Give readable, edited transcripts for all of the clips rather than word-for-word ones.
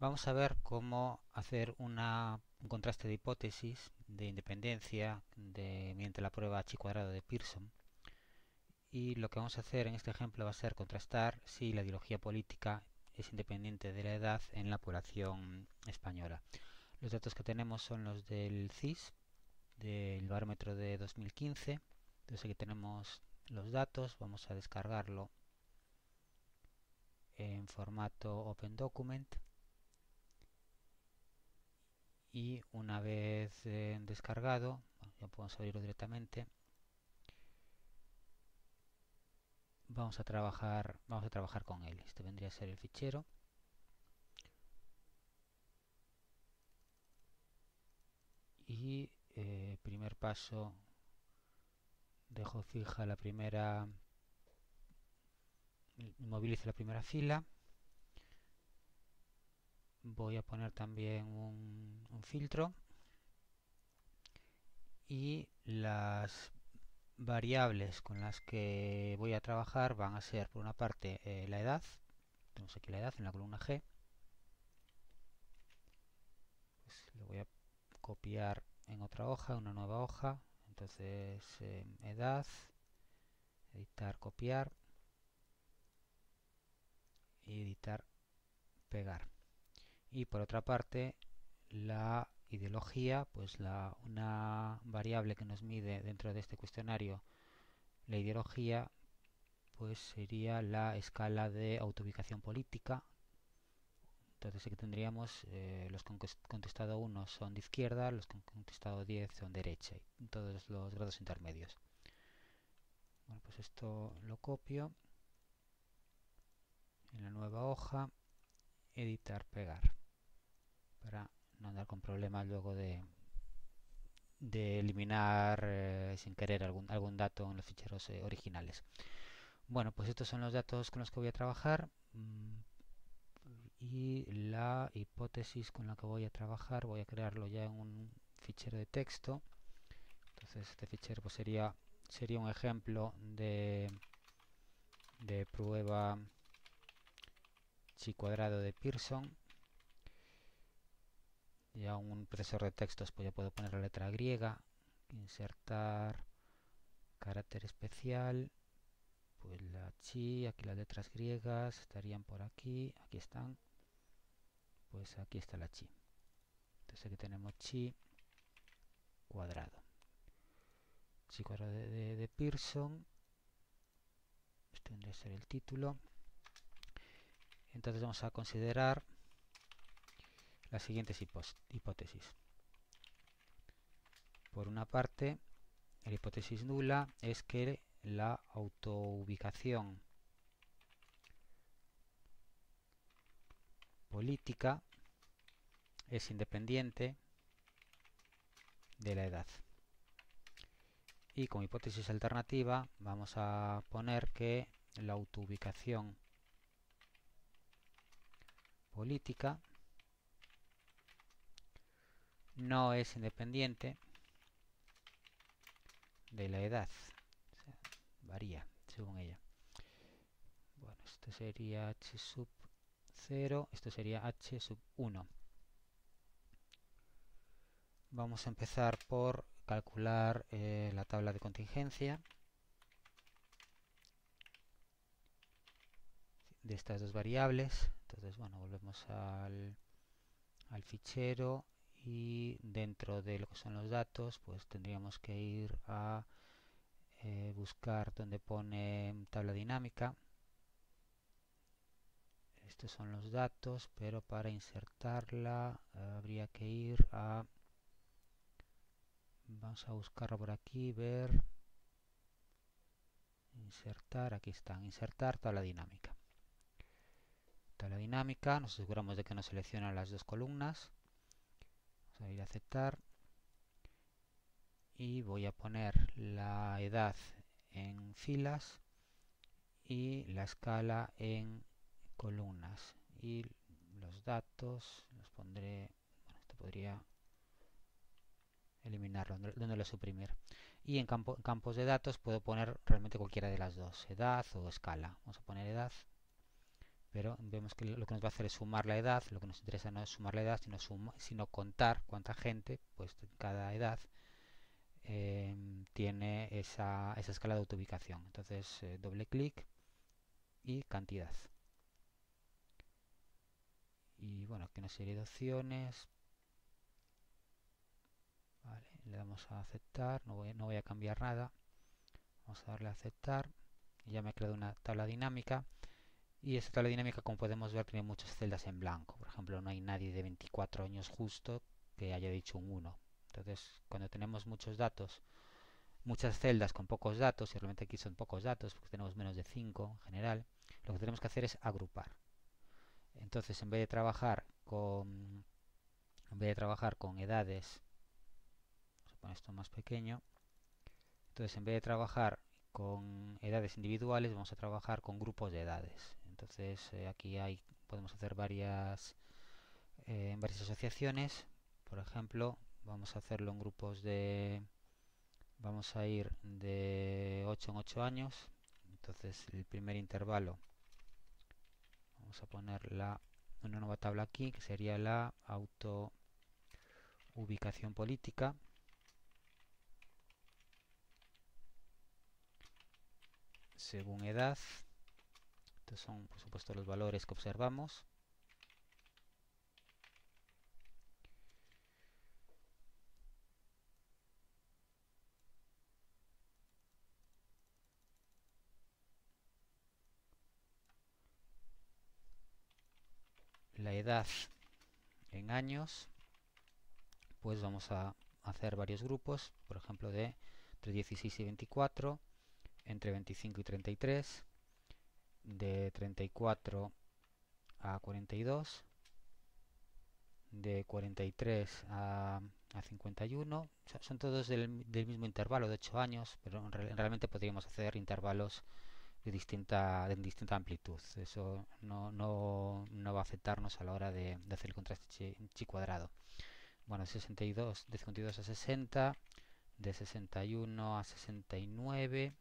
Vamos a ver cómo hacer un contraste de hipótesis de independencia mediante la prueba Chi cuadrado de Pearson. Y lo que vamos a hacer en este ejemplo va a ser contrastar si la ideología política es independiente de la edad en la población española. Los datos que tenemos son los del CIS, del barómetro de 2015. Entonces aquí tenemos los datos, vamos a descargarlo en formato Open Document. Y una vez descargado, ya podemos abrirlo directamente. Vamos a trabajar con él. Este vendría a ser el fichero. Y primer paso, dejo fija la primera, movilizo la primera fila. Voy a poner también un filtro. Y las variables con las que voy a trabajar van a ser, por una parte, la edad. Tenemos aquí la edad en la columna G. Pues lo voy a copiar en otra hoja, una nueva hoja. Entonces, edad, editar, copiar y editar, pegar. Y por otra parte, la ideología, pues una variable que nos mide dentro de este cuestionario la ideología, pues sería la escala de autoubicación política. Entonces aquí tendríamos los que han contestado 1 son de izquierda, los que han contestado 10 son derecha, y todos los grados intermedios. Bueno, pues esto lo copio en la nueva hoja, editar, pegar, para no andar con problemas luego de eliminar sin querer algún dato en los ficheros originales. Bueno, pues estos son los datos con los que voy a trabajar. Y la hipótesis con la que voy a trabajar, voy a crearlo ya en un fichero de texto. Entonces este fichero pues sería un ejemplo de prueba Chi cuadrado de Pearson. Ya un procesador de textos, pues ya puedo poner la letra griega, insertar carácter especial, pues la chi, aquí las letras griegas estarían por aquí, aquí están, pues aquí está la chi. Entonces aquí tenemos chi cuadrado. Chi cuadrado de Pearson, este tendría que ser el título. Entonces vamos a considerar las siguientes hipótesis. Por una parte, la hipótesis nula es que la autoubicación política es independiente de la edad. Y como hipótesis alternativa vamos a poner que la autoubicación política no es independiente de la edad. O sea, varía según ella. Bueno, esto sería h sub 0, esto sería h sub 1. Vamos a empezar por calcular la tabla de contingencia de estas dos variables. Entonces, bueno, volvemos al fichero y dentro de lo que son los datos, pues tendríamos que ir a buscar donde pone tabla dinámica. Estos son los datos, pero para insertarla habría que ir a... Vamos a buscarlo por aquí, ver... Insertar, aquí están, insertar tabla dinámica. Tabla dinámica, nos aseguramos de que nos selecciona las dos columnas. Vamos a ir a aceptar. Y voy a poner la edad en filas y la escala en columnas. Y los datos los pondré... Bueno, esto podría eliminarlo, donde lo suprimir. Y en campos de datos puedo poner realmente cualquiera de las dos, edad o escala. Vamos a poner edad, pero vemos que lo que nos va a hacer es sumar la edad. Lo que nos interesa no es sumar la edad, sino contar cuánta gente, pues cada edad tiene esa escala de autoubicación. Entonces, doble clic y cantidad. Y bueno, aquí una serie de opciones. Vale, le damos a aceptar, no voy a cambiar nada. Vamos a darle a aceptar. Y ya me he creado una tabla dinámica. Y esta tabla dinámica, como podemos ver, tiene muchas celdas en blanco. Por ejemplo, no hay nadie de 24 años justo que haya dicho un 1. Entonces, cuando tenemos muchos datos, muchas celdas con pocos datos, y realmente aquí son pocos datos, porque tenemos menos de 5 en general, lo que tenemos que hacer es agrupar. Entonces, en vez de trabajar con edades, vamos a poner esto más pequeño. Entonces, en vez de trabajar con edades individuales, vamos a trabajar con grupos de edades. Entonces, aquí podemos hacer varias asociaciones. Por ejemplo, vamos a hacerlo en grupos vamos a ir de 8 en 8 años. Entonces, el primer intervalo, vamos a poner una nueva tabla aquí, que sería la autoubicación política. Según edad. Estos son, por supuesto, los valores que observamos. La edad en años, pues vamos a hacer varios grupos, por ejemplo, de entre 16 y 24, entre 25 y 33, de 34 a 42, de 43 a 51. Son todos del mismo intervalo de 8 años, pero realmente podríamos hacer intervalos de distinta amplitud. Eso no va a afectarnos a la hora de hacer el contraste chi cuadrado. Bueno, 62, de 52 a 60, de 61 a 69,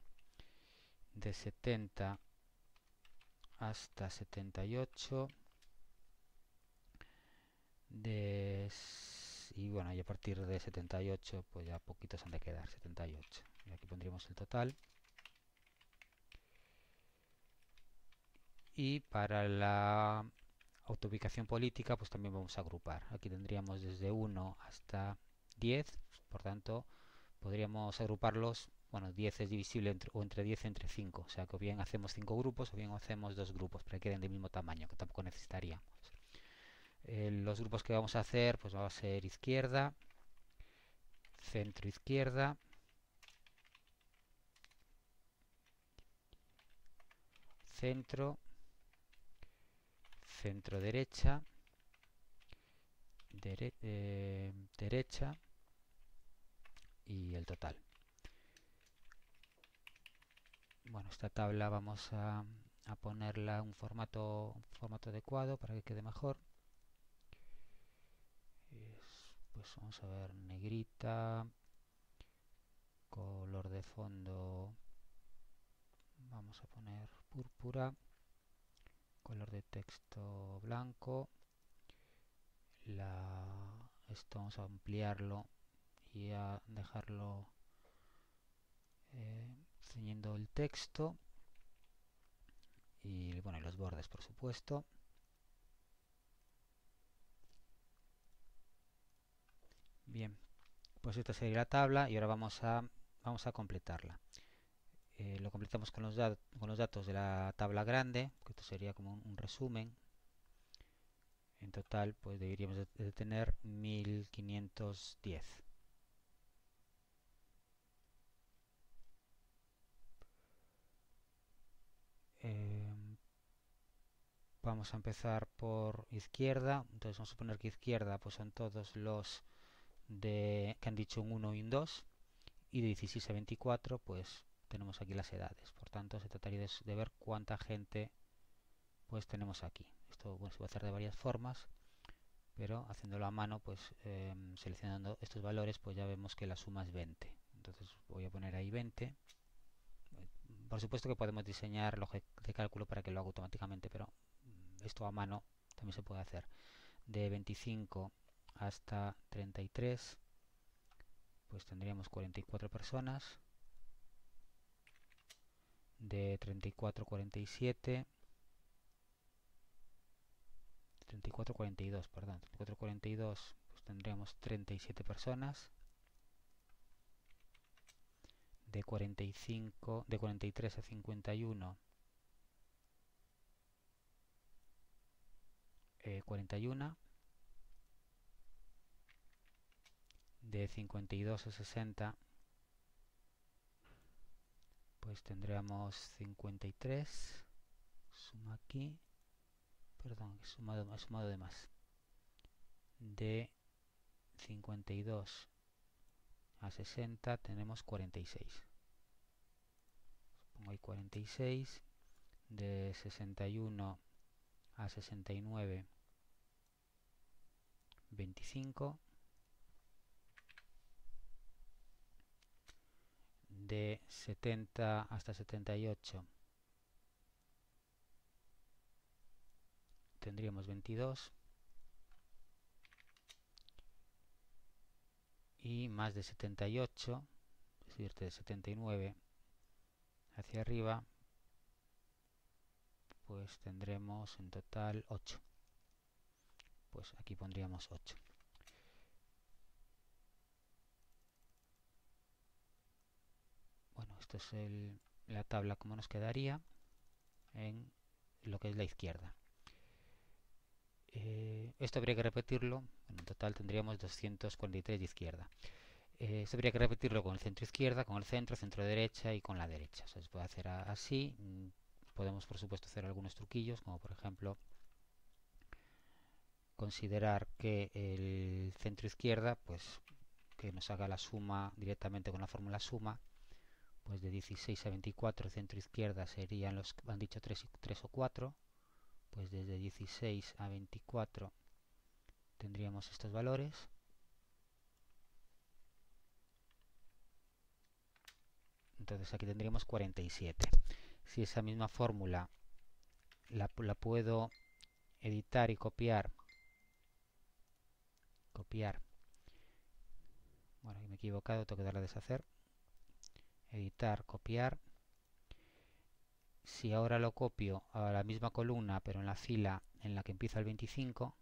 de 70 hasta 78, y bueno, y a partir de 78 pues ya poquitos han de quedar, 78. Y aquí pondríamos el total. Y para la autoubicación política pues también vamos a agrupar. Aquí tendríamos desde 1 hasta 10, por tanto podríamos agruparlos. Bueno, 10 es divisible entre 10 entre 5, o sea que o bien hacemos 5 grupos o bien hacemos 2 grupos para que queden del mismo tamaño, que tampoco necesitaríamos. Los grupos que vamos a hacer pues va a ser izquierda, centro izquierda, centro, centro derecha, derecha y el total. Bueno, esta tabla vamos a ponerla en un formato adecuado para que quede mejor. Pues vamos a ver, negrita, color de fondo, vamos a poner púrpura, color de texto blanco. Esto vamos a ampliarlo y a dejarlo ceñiendo el texto y bueno, y los bordes, por supuesto. Bien, pues esta sería la tabla y ahora vamos a completarla. Lo completamos con los datos de la tabla grande, que esto sería como un resumen. En total pues deberíamos de tener 1510. Vamos a empezar por izquierda. Entonces vamos a suponer que izquierda pues son todos los que han dicho un 1 y un 2, y de 16 a 24 pues tenemos aquí las edades. Por tanto se trataría de ver cuánta gente pues tenemos aquí. Esto bueno, se puede hacer de varias formas, pero haciéndolo a mano, pues seleccionando estos valores, pues ya vemos que la suma es 20. Entonces voy a poner ahí 20. Por supuesto que podemos diseñar el de cálculo para que lo haga automáticamente, pero esto a mano también se puede hacer. De 25 hasta 33, pues tendríamos 44 personas. De 34 a 47, 34 a 42, perdón, 34 a 42, pues tendríamos 37 personas. De 45, de 43 a 51, 41. De 52 a 60, pues tendríamos 53. Suma aquí, perdón, he sumado de más. De 52 a 60 tenemos 46. Pongo ahí 46. De 61 a 69, 25. De 70 hasta 78 tendríamos 22. Y más de 78, es decir, de 79 hacia arriba, pues tendremos en total 8. Pues aquí pondríamos 8. Bueno, esto es la tabla como nos quedaría en lo que es la izquierda. Esto habría que repetirlo. Bueno, en total tendríamos 243 de izquierda. Esto habría que repetirlo con el centro izquierda, con el centro derecha y con la derecha. O sea, se puede hacer así. Podemos, por supuesto, hacer algunos truquillos, como por ejemplo considerar que el centro izquierda, pues que nos haga la suma directamente con la fórmula suma. Pues de 16 a 24 centro izquierda serían los que han dicho 3 o 4. Pues desde 16 a 24 tendríamos estos valores. Entonces aquí tendríamos 47. Si esa misma fórmula la puedo editar y copiar. Bueno, aquí me he equivocado, tengo que darle a deshacer. Editar, copiar. Si ahora lo copio a la misma columna, pero en la fila en la que empieza el 25,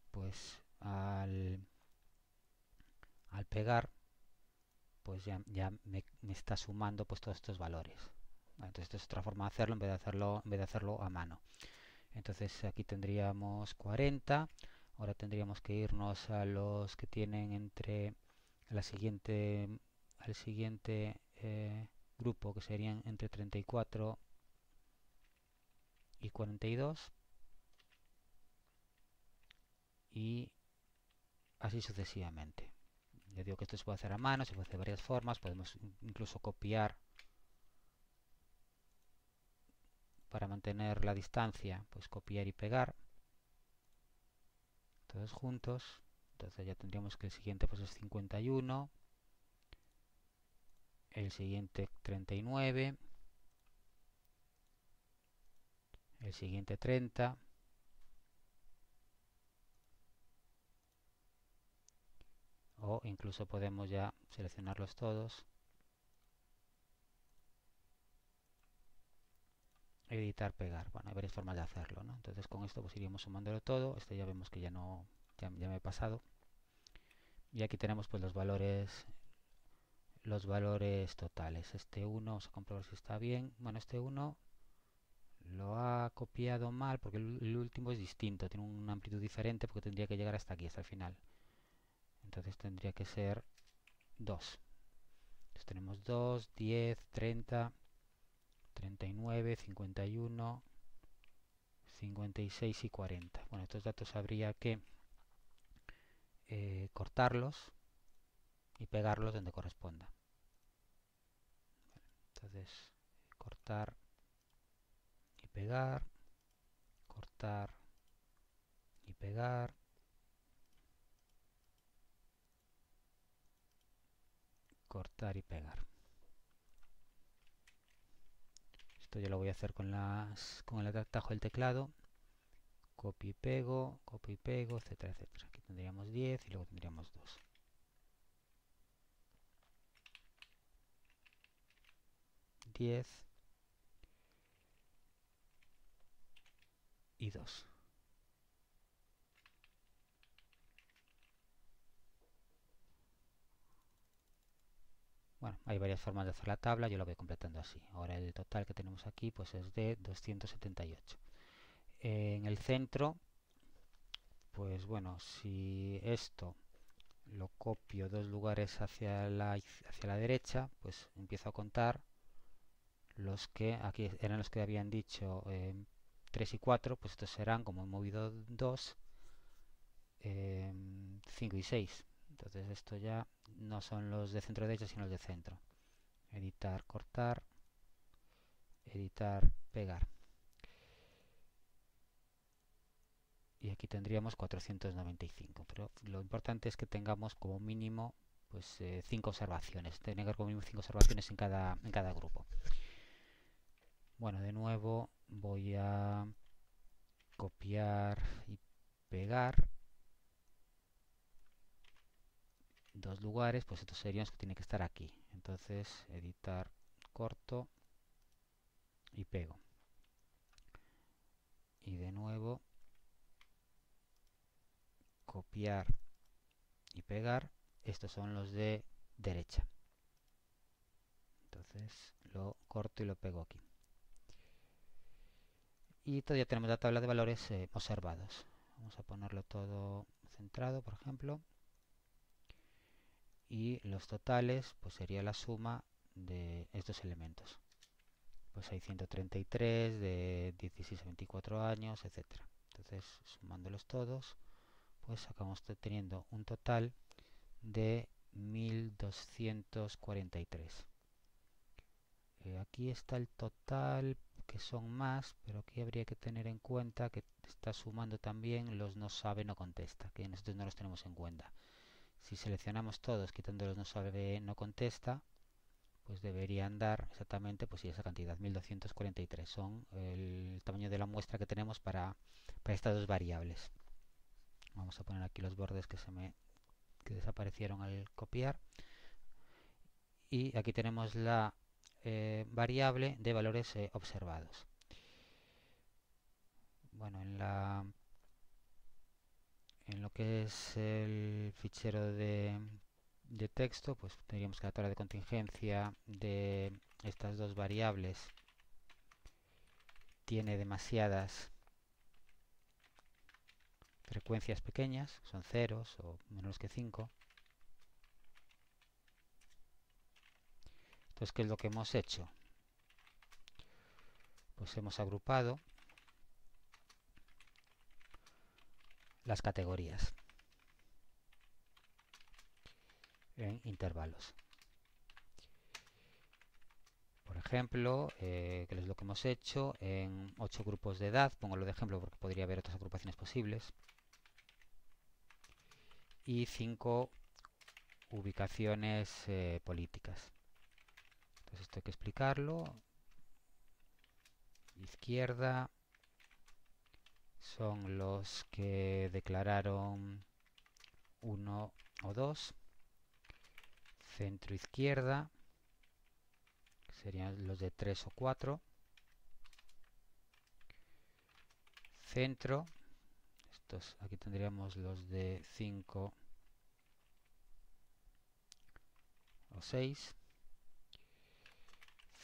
pues al pegar, pues ya me está sumando pues todos estos valores. Entonces esta es otra forma de hacerlo en vez de hacerlo a mano. Entonces aquí tendríamos 40. Ahora tendríamos que irnos a los que tienen entre al siguiente grupo, que serían entre 34 y 42. Y así sucesivamente. Ya digo que esto se puede hacer a mano, se puede hacer de varias formas. Podemos incluso copiar para mantener la distancia, pues copiar y pegar todos juntos. Entonces ya tendríamos que el siguiente pues es 51, el siguiente 39, el siguiente 30, o incluso podemos ya seleccionarlos todos, editar, pegar. Bueno, hay varias formas de hacerlo, ¿no? Entonces con esto pues iríamos sumándolo todo. Esto ya vemos que ya me he pasado. Y aquí tenemos pues los valores totales. Este 1, vamos a comprobar si está bien. Bueno, este 1 lo ha copiado mal porque el último es distinto, tiene una amplitud diferente porque tendría que llegar hasta aquí, hasta el final. Entonces tendría que ser 2. Entonces tenemos 2, 10, 30, 39, 51, 56 y 40. Bueno, estos datos habría que cortarlos y pegarlos donde corresponda. Entonces, cortar y pegar, cortar y pegar, cortar y pegar. Esto yo lo voy a hacer con el atajo del teclado. copio y pego, etcétera, etcétera. Aquí tendríamos 10 y luego tendríamos 2. 10 y 2. Bueno, hay varias formas de hacer la tabla, yo lo voy completando así. Ahora el total que tenemos aquí pues es de 278. En el centro, pues bueno, si esto lo copio 2 lugares hacia la derecha, pues empiezo a contar los que aquí eran los que habían dicho 3 y 4, pues estos serán, como he movido 2, 5 y 6. Entonces esto ya no son los de centro derecha, sino los de centro. Editar, cortar, editar, pegar. Y aquí tendríamos 495, pero lo importante es que tengamos como mínimo pues 5 observaciones, tener como mínimo 5 observaciones en cada grupo. Bueno, de nuevo voy a copiar y pegar 2 lugares, pues estos serían los que tienen que estar aquí. Entonces, editar, corto y pego. Y de nuevo, copiar y pegar. Estos son los de derecha. Entonces, lo corto y lo pego aquí. Y todavía tenemos la tabla de valores observados. Vamos a ponerlo todo centrado, por ejemplo. Y los totales, pues sería la suma de estos elementos. Pues hay 133 de 16 a 24 años, etcétera. Entonces, sumándolos todos, pues acabamos teniendo un total de 1243. Aquí está el total, que son más, pero aquí habría que tener en cuenta que está sumando también los no sabe, no contesta, que nosotros no los tenemos en cuenta. Si seleccionamos todos quitando los no sabe, no contesta, pues deberían dar exactamente pues esa cantidad, 1243. Son el tamaño de la muestra que tenemos para estas dos variables. Vamos a poner aquí los bordes que desaparecieron al copiar. Y aquí tenemos la variable de valores observados. Bueno, en lo que es el fichero de texto, pues tendríamos que la tabla de contingencia de estas dos variables tiene demasiadas frecuencias pequeñas, son ceros o menos que 5. Entonces, ¿qué es lo que hemos hecho? Pues hemos agrupado las categorías en intervalos. Por ejemplo, que es lo que hemos hecho en 8 grupos de edad, pongo lo de ejemplo porque podría haber otras agrupaciones posibles, y 5 ubicaciones políticas. Entonces esto hay que explicarlo. Izquierda son los que declararon 1 o 2. Centro izquierda serían los de 3 o 4. Centro, estos aquí tendríamos los de 5 o 6.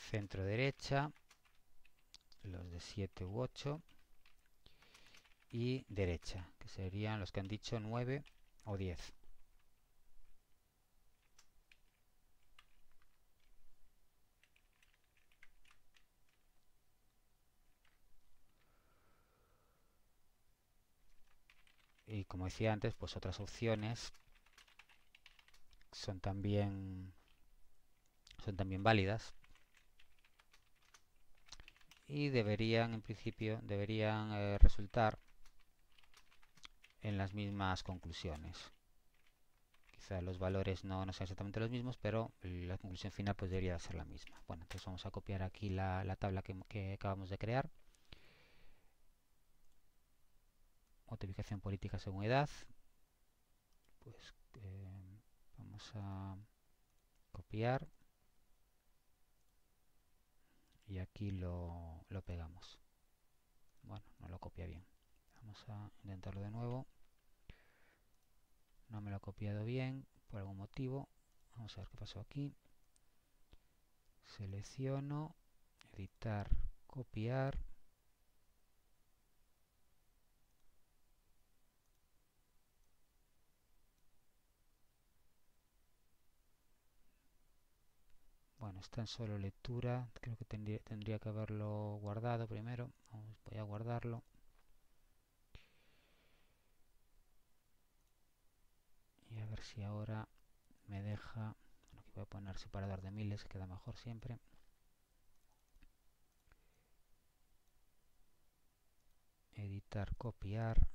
Centro derecha, los de 7 u 8. Y derecha, que serían los que han dicho 9 o 10. Y como decía antes, pues otras opciones son también válidas y deberían, en principio, resultar en las mismas conclusiones. Quizá los valores no sean exactamente los mismos, pero la conclusión final pues debería ser la misma. Bueno, entonces vamos a copiar aquí la tabla que acabamos de crear. ubicación política según edad. Pues vamos a copiar y aquí lo pegamos. Bueno, no lo copia bien. Vamos a intentarlo de nuevo. No me lo ha copiado bien por algún motivo. Vamos a ver qué pasó aquí. Selecciono, editar, copiar. Bueno, está en solo lectura. Creo que tendría que haberlo guardado primero. Voy a guardarlo. Y a ver si ahora me deja. Bueno, aquí voy a poner separador de miles, queda mejor siempre. Editar, copiar.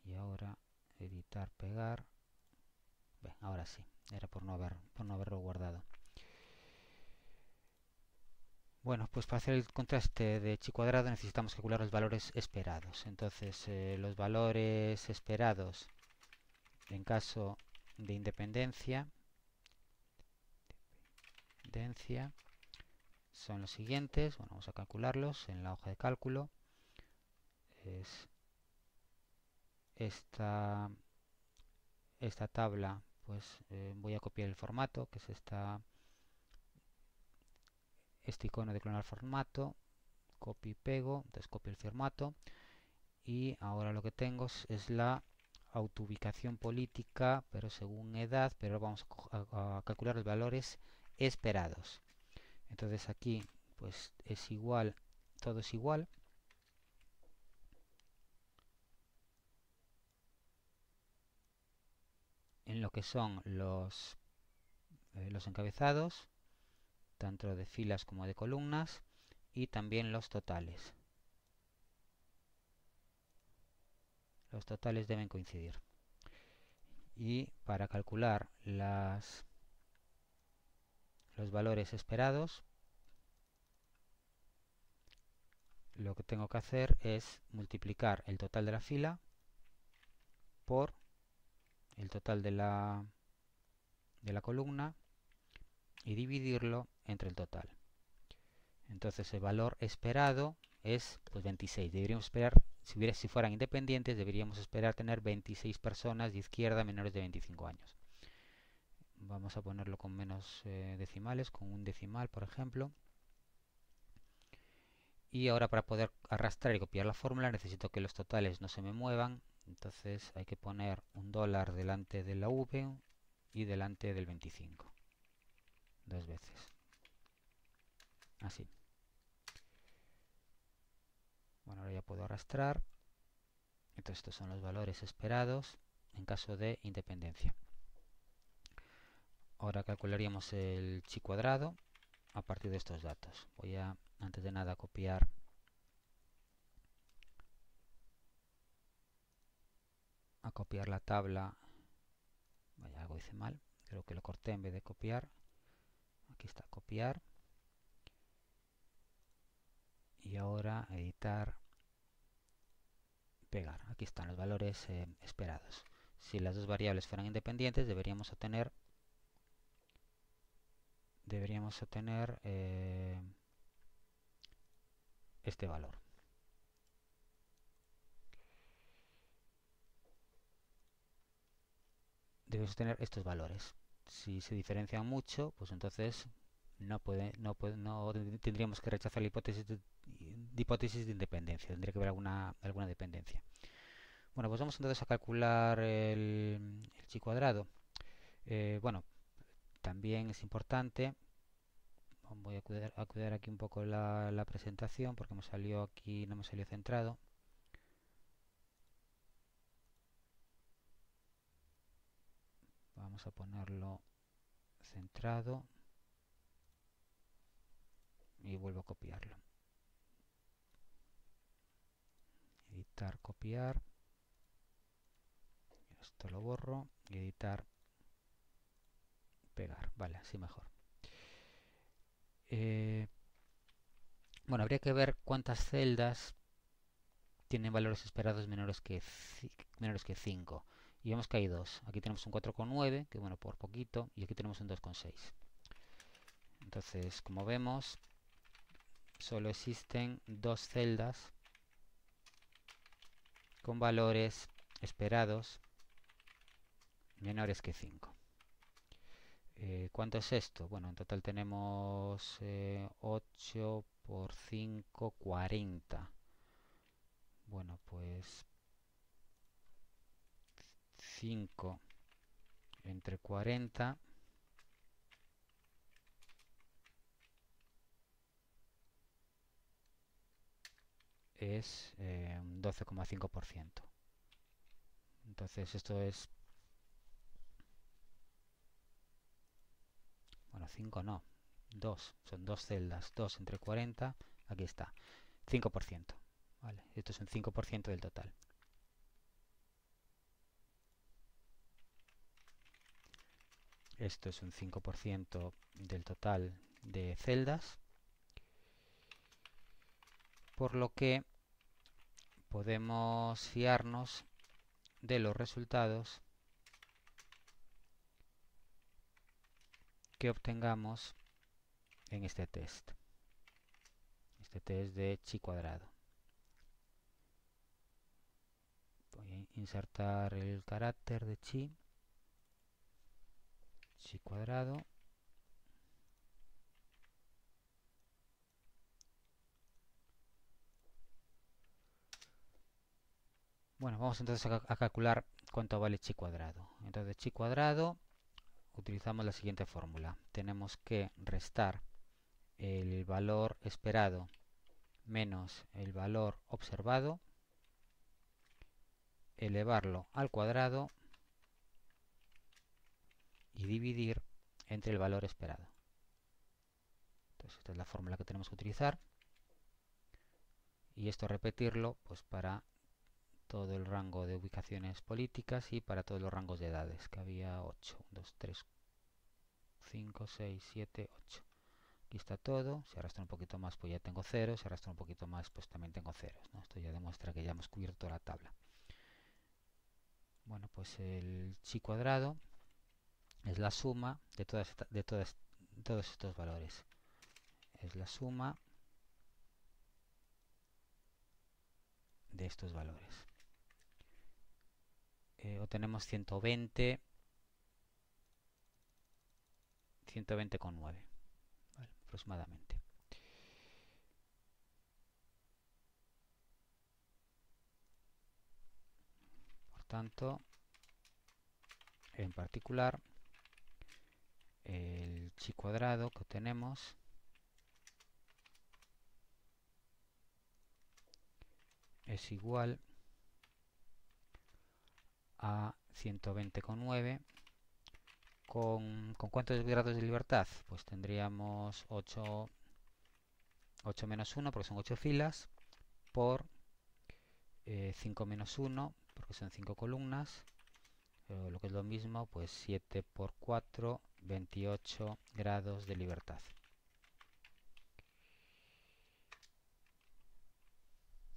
Y ahora editar, pegar. Bien, ahora sí. Era por no haberlo guardado. Bueno, pues para hacer el contraste de chi cuadrado necesitamos calcular los valores esperados. Entonces, los valores esperados en caso de independencia son los siguientes. Bueno, vamos a calcularlos en la hoja de cálculo. Es esta tabla, pues voy a copiar el formato, que es este icono de clonar formato, copio y pego, entonces copio el formato y ahora lo que tengo es la autoubicación política, pero según edad, pero vamos a calcular los valores esperados. Entonces aquí pues es igual, todo es igual. En lo que son los encabezados, tanto de filas como de columnas, y también los totales. Los totales deben coincidir. Y para calcular los valores esperados, lo que tengo que hacer es multiplicar el total de la fila por el total de la columna y dividirlo entre el total. Entonces el valor esperado es pues 26. Deberíamos esperar, si fueran independientes, deberíamos esperar tener 26 personas de izquierda menores de 25 años. Vamos a ponerlo con menos decimales, con un decimal por ejemplo. Y ahora para poder arrastrar y copiar la fórmula necesito que los totales no se me muevan. Entonces hay que poner un dólar delante de la V y delante del 25. Dos veces. Así. Bueno, ahora ya puedo arrastrar. Entonces estos son los valores esperados en caso de independencia. Ahora calcularíamos el chi cuadrado a partir de estos datos. Voy a, antes de nada, copiar la tabla. Vaya, algo hice mal. Creo que lo corté en vez de copiar. Aquí está, copiar. Y ahora editar, pegar. Aquí están los valores esperados. Si las dos variables fueran independientes, deberíamos obtener este valor. Debemos tener estos valores. Si se diferencian mucho, pues entonces no tendríamos que rechazar la hipótesis de independencia. Tendría que haber alguna dependencia. Bueno, pues vamos entonces a calcular el chi cuadrado. Bueno, también es importante. Voy a cuidar aquí un poco la presentación porque me salió aquí, no me salió centrado. Vamos a ponerlo centrado y vuelvo a copiarlo. Editar, copiar. Esto lo borro y editar, pegar. Vale, así mejor. Bueno, habría que ver cuántas celdas tienen valores esperados menores que 5. Y vemos que hay dos. Aquí tenemos un 4,9, que bueno, por poquito, y aquí tenemos un 2,6. Entonces, como vemos, solo existen dos celdas con valores esperados menores que 5. ¿Cuánto es esto? Bueno, en total tenemos 8 por 5, 40. Bueno, pues 5 entre 40 es un 12,5%. Entonces esto es... Bueno, 5 no. 2. Son dos celdas. 2 entre 40. Aquí está. 5%. ¿Vale? Esto es un 5% del total. Esto es un 5% del total de celdas. Por lo que podemos fiarnos de los resultados que obtengamos en este test. Este test de chi cuadrado. Voy a insertar el carácter de chi cuadrado. Bueno, vamos entonces a calcular cuánto vale chi cuadrado. Entonces, chi cuadrado, utilizamos la siguiente fórmula. Tenemos que restar el valor esperado menos el valor observado, elevarlo al cuadrado y dividir entre el valor esperado. Entonces, esta es la fórmula que tenemos que utilizar. Y esto repetirlo pues para todo el rango de ubicaciones políticas y para todos los rangos de edades, que había 8, 1, 2, 3, 5, 6, 7, 8. Aquí está todo. Si arrastro un poquito más, pues ya tengo ceros. Si arrastro un poquito más, pues también tengo ceros, ¿no? Esto ya demuestra que ya hemos cubierto la tabla. Bueno, pues el chi cuadrado es la suma de todos estos valores. Es la suma de estos valores. Obtenemos 120, 120,9, ¿vale? Aproximadamente. Por tanto, en particular, el chi cuadrado que obtenemos es igual a 120,9 ¿con cuántos grados de libertad? Pues tendríamos 8 menos 1 porque son 8 filas por 5 menos 1 porque son 5 columnas, lo que es lo mismo, pues 7 por 4, 28 grados de libertad.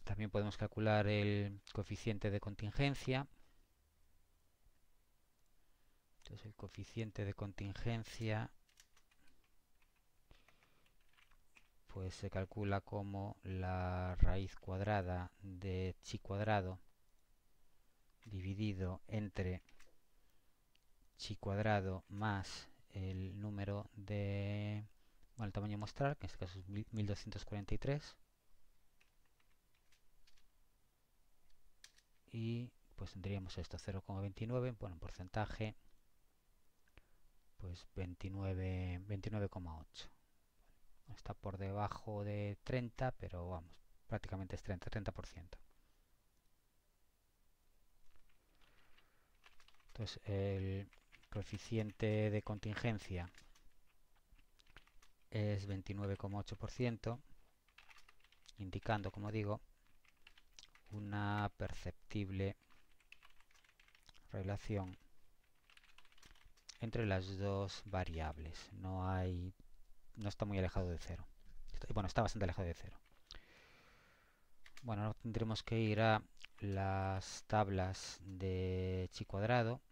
También podemos calcular el coeficiente de contingencia. Entonces el coeficiente de contingencia pues se calcula como la raíz cuadrada de chi cuadrado dividido entre chi cuadrado más el número de, bueno, el tamaño muestral, que en este caso es 1243, y pues tendríamos esto 0,29, bueno, en porcentaje pues 29,8. Está por debajo de 30, pero vamos, prácticamente es 30%. Entonces el coeficiente de contingencia es 29,8%, indicando, como digo, una perceptible relación entre las dos variables. No está muy alejado de cero. Bueno, está bastante alejado de cero. Bueno, ahora tendremos que ir a las tablas de chi cuadrado.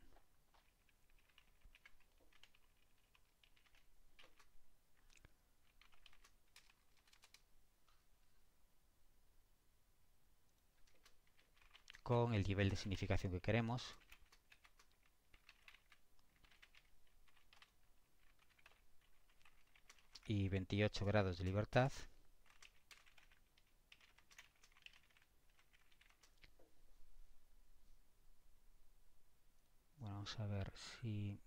Con el nivel de significación que queremos. Y 28 grados de libertad. Bueno, vamos a ver si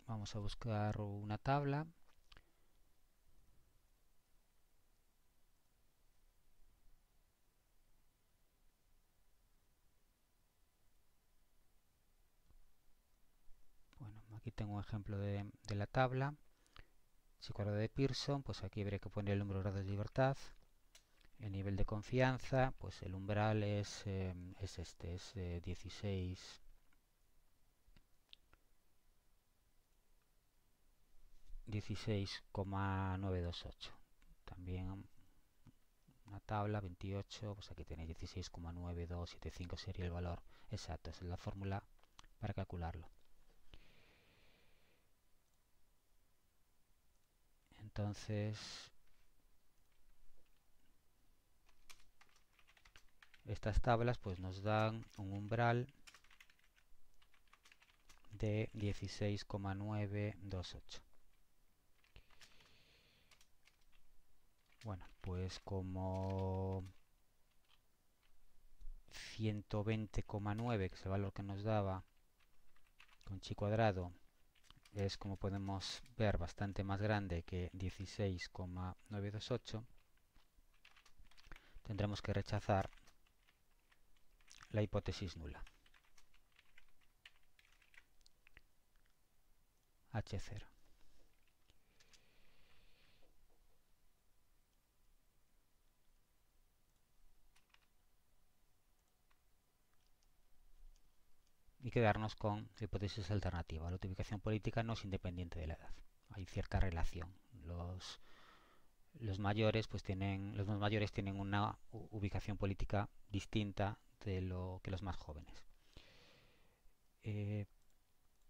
vamos a buscar una tabla. Bueno, aquí tengo un ejemplo de la tabla. Si cuadrado de Pearson, pues aquí habría que poner el número de grados de libertad. El nivel de confianza, pues el umbral es 16. 16,928. También una tabla 28, pues aquí tenéis 16,9275 sería el valor exacto. Esa es la fórmula para calcularlo. Entonces, estas tablas pues nos dan un umbral de 16,928. Bueno, pues como 120,9, que es el valor que nos daba con chi cuadrado, es, como podemos ver, bastante más grande que 16,928, tendremos que rechazar la hipótesis nula. H0. Y quedarnos con la hipótesis alternativa. La ubicación política no es independiente de la edad. Hay cierta relación. Los mayores los más mayores tienen una ubicación política distinta de lo que los más jóvenes.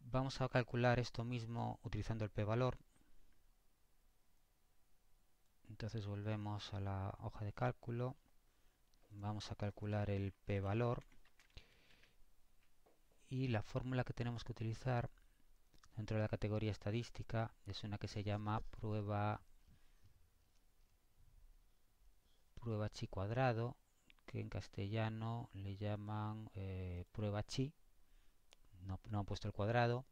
Vamos a calcular esto mismo utilizando el p-valor. Entonces volvemos a la hoja de cálculo. Vamos a calcular el p-valor. Y la fórmula que tenemos que utilizar dentro de la categoría estadística es una que se llama prueba chi cuadrado, que en castellano le llaman prueba chi. No han puesto el cuadrado.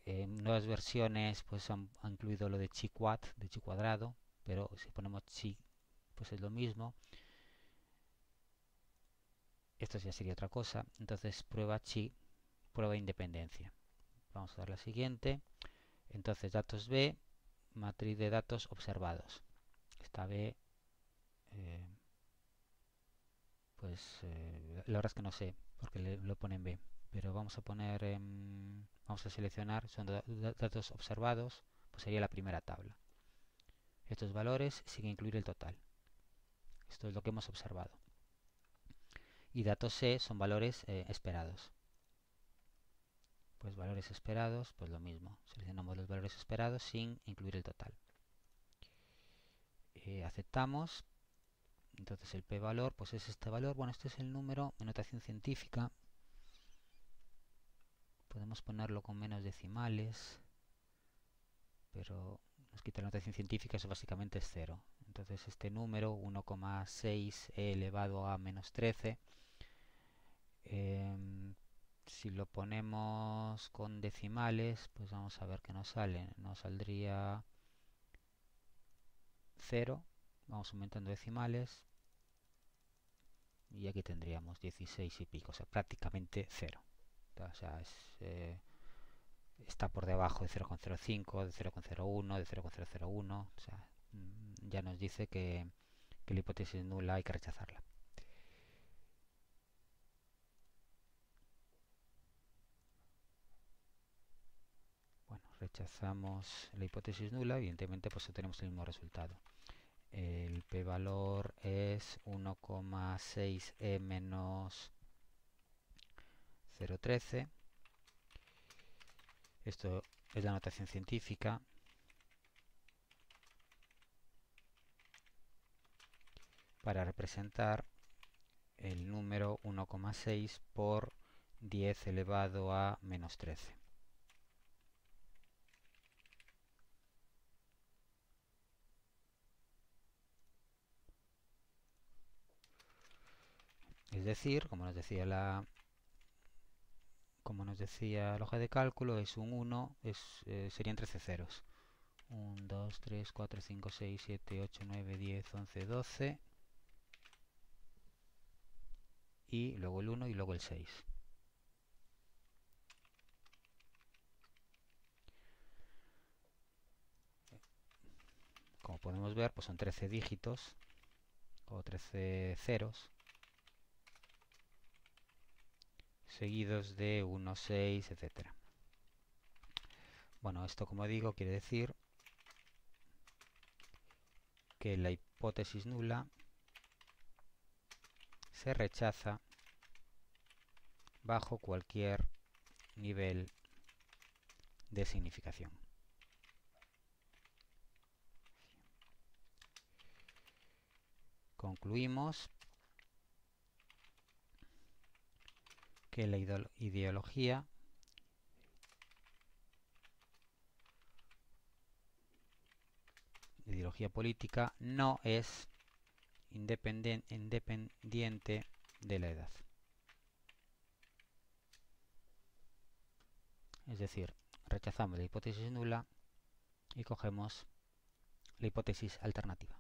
En nuevas versiones pues han incluido lo de chi quad, de chi cuadrado, pero si ponemos chi pues es lo mismo. Esto ya sería otra cosa. Entonces prueba chi, prueba de independencia. Vamos a dar la siguiente. Entonces datos B, matriz de datos observados. Esta B, la verdad es que no sé porque lo ponen B, pero vamos a poner, vamos a seleccionar, son datos observados, pues sería la primera tabla. Estos valores sin incluir el total. Esto es lo que hemos observado. Y datos C son valores esperados. Pues valores esperados, pues lo mismo. Seleccionamos los valores esperados sin incluir el total. Aceptamos. Entonces el p-valor pues es este valor. Bueno, este es el número en notación científica. Podemos ponerlo con menos decimales, pero nos quita la notación científica, eso básicamente es 0. Entonces este número, 1,6 elevado a menos 13, si lo ponemos con decimales, pues vamos a ver qué nos sale. Nos saldría 0, vamos aumentando decimales, y aquí tendríamos 16 y pico, o sea, prácticamente 0. O sea, está por debajo de 0,05, de 0,01, de 0,001. O sea, ya nos dice que la hipótesis nula hay que rechazarla. Bueno, rechazamos la hipótesis nula, evidentemente pues obtenemos el mismo resultado. el p-valor es 1,6e menos 0,13. Esto es la notación científica. Para representar el número 1,6 por 10 elevado a menos 13. Es decir, como nos decía la hoja de cálculo, es un 1, serían 13 ceros. 1, 2, 3, 4, 5, 6, 7, 8, 9, 10, 11, 12. Y luego el 1 y luego el 6. Como podemos ver, pues son 13 dígitos o 13 ceros seguidos de 1, 6, etc. Bueno, esto, como digo, quiere decir que la hipótesis nula se rechaza bajo cualquier nivel de significación. Concluimos que la ideología política no es independiente de la edad. Es decir, rechazamos la hipótesis nula y cogemos la hipótesis alternativa.